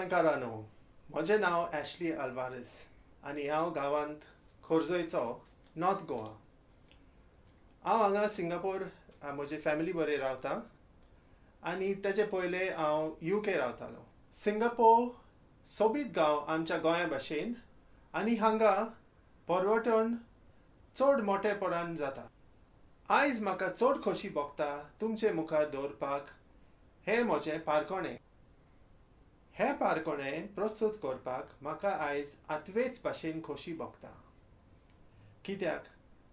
गोंयकारांनो, म्हजें नांव ॲशली आल्वारेस आनी हांव गांवांत खोर्जुयचो नॉर्थ गोवा. हांव हांगा सिंगापूर म्हजी फॅमिली बरी रावता आनी तेचे पयलें हांव UK रावतालो. सिंगापूर सोबीत गांव आमच्या गोंया भाशेन आनी हांगा पर्यटन चड मोठेपणान जाता. आयज म्हाका चड खोशी भोगता तुमचे मुखार दवरपाक हें म्हजें पारकोणें. हें पारकोणें प्रस्तूत करपाक म्हाका आयज आतवेच भाशेन खोशी भोगता, कित्याक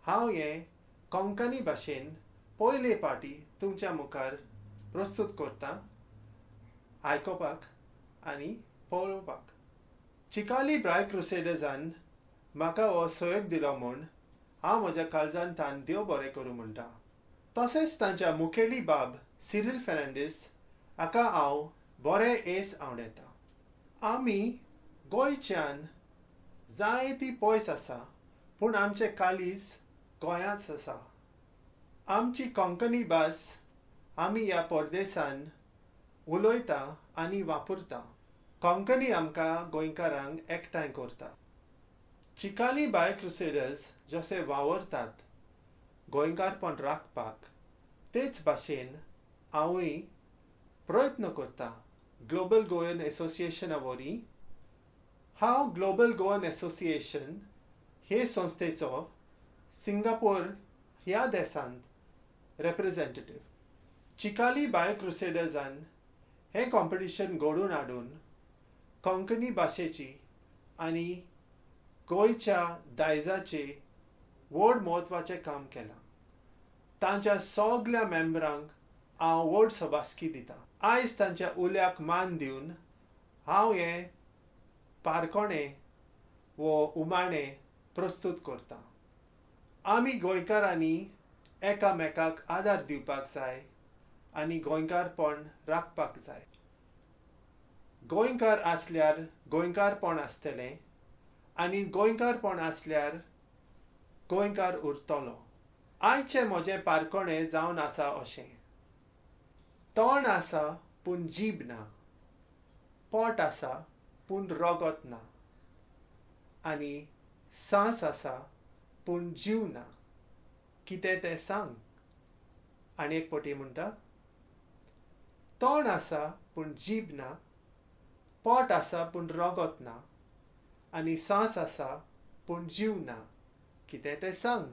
हांव हें कोंकणी भाशेन पयले फावटी तुमच्या मुखार प्रस्तूत करता, आयकोपाक आनी पळोवपाक. चिकाली बायो-क्रुसेडर्सान म्हाका हो सहयोग दिलो म्हूण हांव म्हज्या काळजान तान देव बरें करूं म्हणटा. तशेंच तांच्या मुखेली बाब सिरिल फेर्नांडीस हाका हांव बरें येस आवडेता. आमी गोंयच्यान जायती पयस आसा पूण आमचें काळीज गोंयांच आसा. आमची कोंकणी भास आमी ह्या परदेसान उलयता आनी वापरता. कोंकणी आमकां गोंयकारांक एकठांय करता. चिकाली बायो-क्रुसेडर्स जशे वावरतात गोंयकारपण राखपाक, तेच भाशेन हांवूय प्रयत्न करता ग्लोबल गोवन एसोसिएशना वरवीं. हांव ग्लोबल गोवन एसोसिएशन हे संस्थेचो सिंगापूर ह्या देशांत रिप्रेझेंटेटिव्ह. चिकाली बायो-क्रुसेडर्सान हें कॉम्पिटिशन घडोवन हाडून कोंकणी भाशेची आनी गोंयच्या दायजाचें व्हड म्हत्वाचें काम केलां. तांच्या सगळ्या मेंबरांक हांव व्हड सभासकी दितां. आयज तांच्या उल्याक मान दिवन हांव हें पारकोणें वो उमाणें प्रस्तूत करतां. आमी गोंयकारांनी एकामेकाक आदार दिवपाक जाय आनी गोंयकारपण राखपाक जाय. गोंयकार आसल्यार गोंयकारपण आसतलें आनी गोंयकारपण आसल्यार गोंयकार उरतलो. आयचें म्हजें पारकोणें जावन आसा अशें: तोंड आसा पूण जीब ना, पोट आसा पूण रगत ना, आनी सांस आसा पूण जीव ना. कितें तें सांग. आनी एक पटी म्हणटा: तोंड आसा पूण जीब ना, पोट आसा पूण रगत ना, आनी सांस आसा पूण जीव ना. कितें तें सांग.